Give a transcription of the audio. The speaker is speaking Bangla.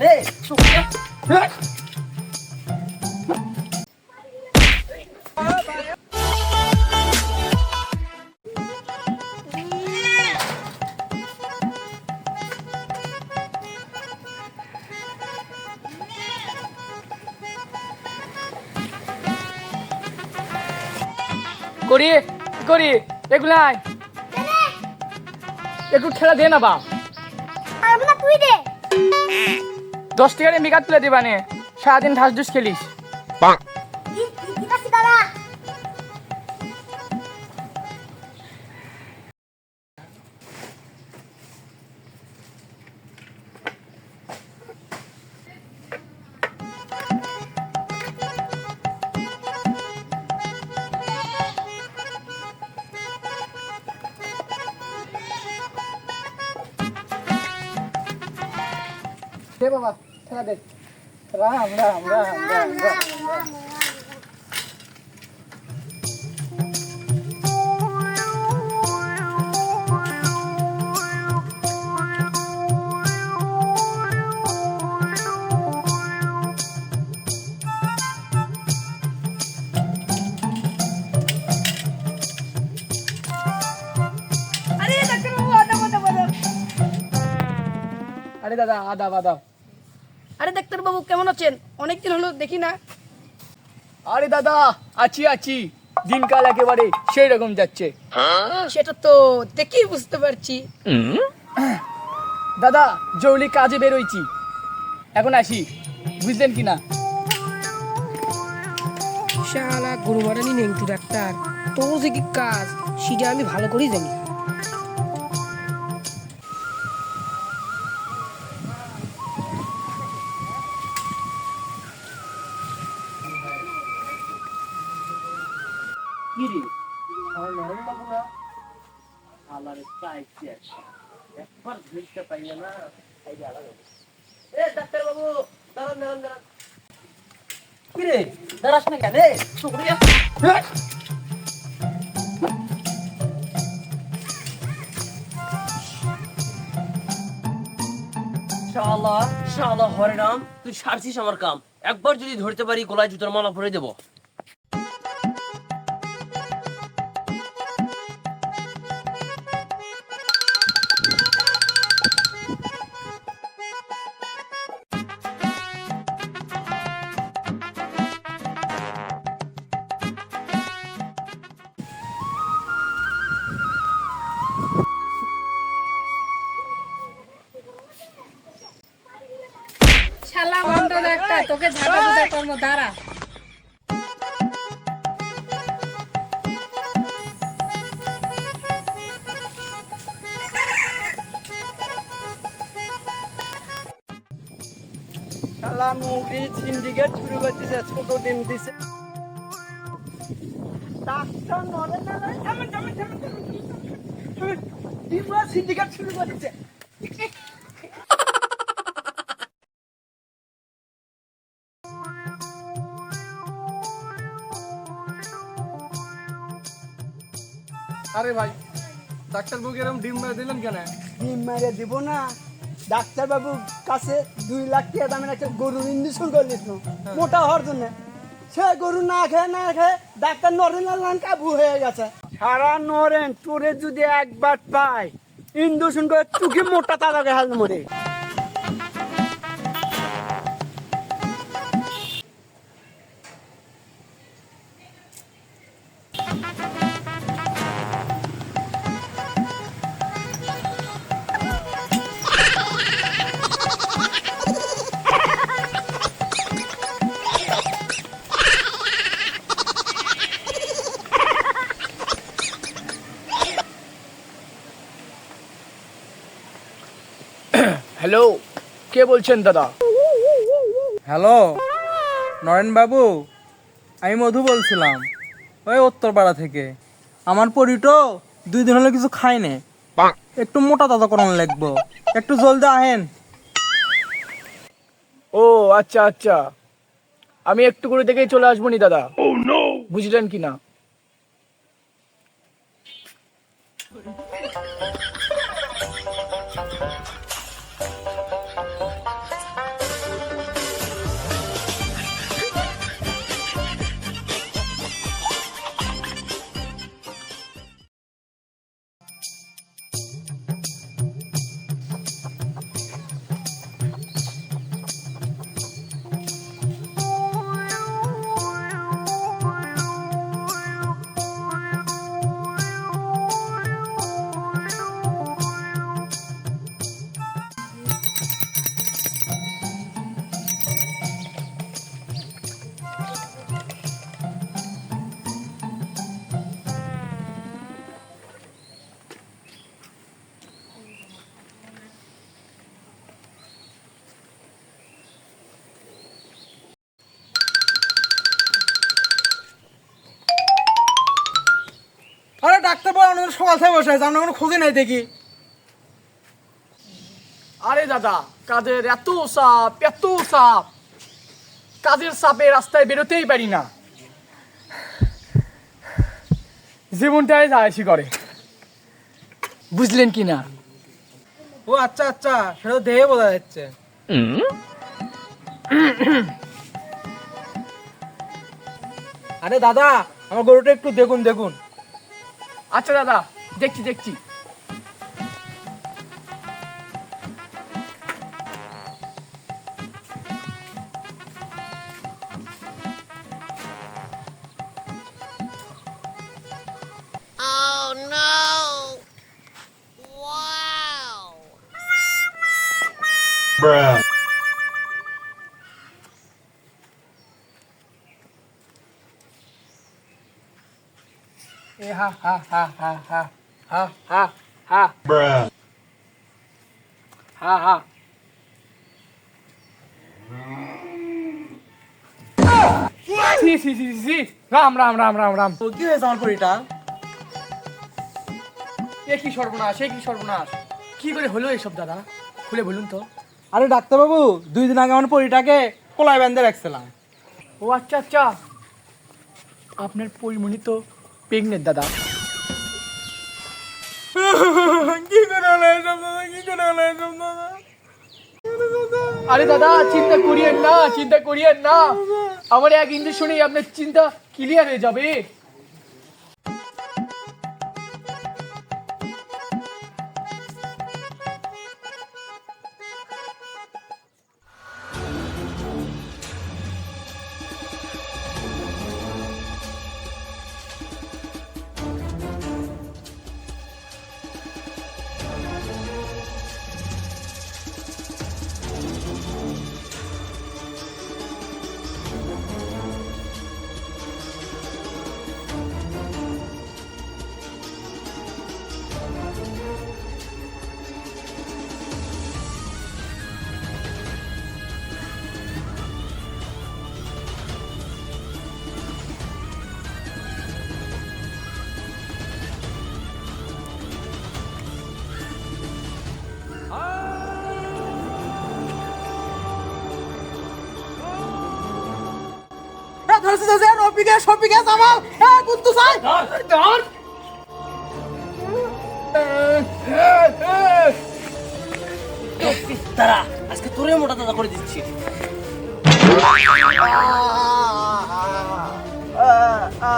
রে? করি করি এগুলাই একটু খেলা দে না বাপ। পারবো না, তুই দে। 10 টাকার মেকআপ তুলে দিবানে, সারাদিন ঢাস ঢুস খেলিস। ঠিক আছে দাদা। দে বাবা খেলা দে। রাম রাম রাম রাম রাম। আরে দাদা আদাব আদাব। আরে ডাক্তার বাবু কেমন আছেন? অনেকদিন হলো দেখি না। আরে দাদা আছি আছি, দিনকাল একেবারে সেই রকম যাচ্ছে। সেটা তো দেখেই বুঝতে পারছি। দাদা জরুরি কাজে বেরোইছি, এখন আসি, বুঝলেন কি না? শালা গরুমারানি নেংটু ডাক্তার, তোর যে কি কাজ সেটা আমি ভালো করেই জানি। ডাক্তার বাবু দাঁড়ান দাঁড়ান দাঁড়ান। কি রে দাঁড়াস না কেন? শুক্রিয়া। শালা শালা হরিনাম, তুই সারছিস আমার কাম। একবার যদি ধরতে পারি গলায় জুতোর মালা পরে দেবো। শালা বন্ধ ডাক্তার, তোকে ঝাড়া বুঝা কর্ম দাঁড়া। শালা মুখে সিন্ডিকেট শুরু করতেছে, ছোট ডিম দিছে। ডাক্তার নরে না রে, থামেন থামেন থামেন থামেন। ডিমরা সিন্ডিকেট শুরু করতেছে। আরে ভাই ডাক্তারবাবুকে এরকম ডিম মেরে দিলেন কেন? ডিম মেরে দিব না, ডাক্তার বাবুর কাছে 2 লাখ টাকা দামের একটা গরুর ইঞ্জেকশন করে দিত মোটা হওয়ার জন্য। সে গরু না খেয়ে ডাক্তার নরেন্দ্র লাল কাবু হয়ে গেছে। সারা নরেন তোরে যদি একবার পাই ইঞ্জেকশন করে চুকি মোটা তাজাকে হাল মরে। হ্যালো, কে বলছেন দাদা? হ্যালো নরেন বাবু, আমি মধু বলছিলাম ওই উত্তরপাড়া থেকে। আমার পরিটো 2 দিন হলো কিছু খাইনি, একটু মোটা তাজা করানো লাগবো, একটু জলদি আহেন। ও আচ্ছা আচ্ছা, আমি একটু করে দেখেই চলে আসবো নি দাদা, বুঝলেন কি না? অন্য সকাল থেকে বসে আছে, আমরা কোনো খোঁজে নাই দেখি। আরে দাদা, কাজের এত চাপ, কাজের চাপে রাস্তায় বেরোতেই পারি না, জীবনটাই যায়সি করে, বুঝলেন কি না? ও আচ্ছা আচ্ছা, সেটা তো দেহে বোঝা যাচ্ছে। আরে দাদা, আমার গরুটা একটু দেখুন দেখুন। আচ্ছা দাদা, দেখছি। এ হা হা হা হা হা হা হা হা হা হা সি রাম রাম রাম রাম রাম। তো কি হয়েছে আমার পরিটা? এ কি সর্বনাশ, কি করে হলো এসব দাদা, খুলে বলুন তো। আরে ডাক্তারবাবু, 2 দিন আগে আমার পরিটাকে কোলায় বেঁধে রাখছিলাম। ও আচ্ছা, আপনার পরিমণি তো প্রেগনেন্ট দাদা। কি করে হলো এসব দাদা, কি করে হলো এসব দাদা? আরে দাদা, চিন্তা করিয়েন না, আমার এক ইঞ্জেকশনেই আপনার চিন্তা ক্লিয়ার হয়ে যাবে। ধরছে সপিকে আমার বুদ্ধু চাই। তারা আজকে তোরে মোটা দাদা করে দিচ্ছি। আ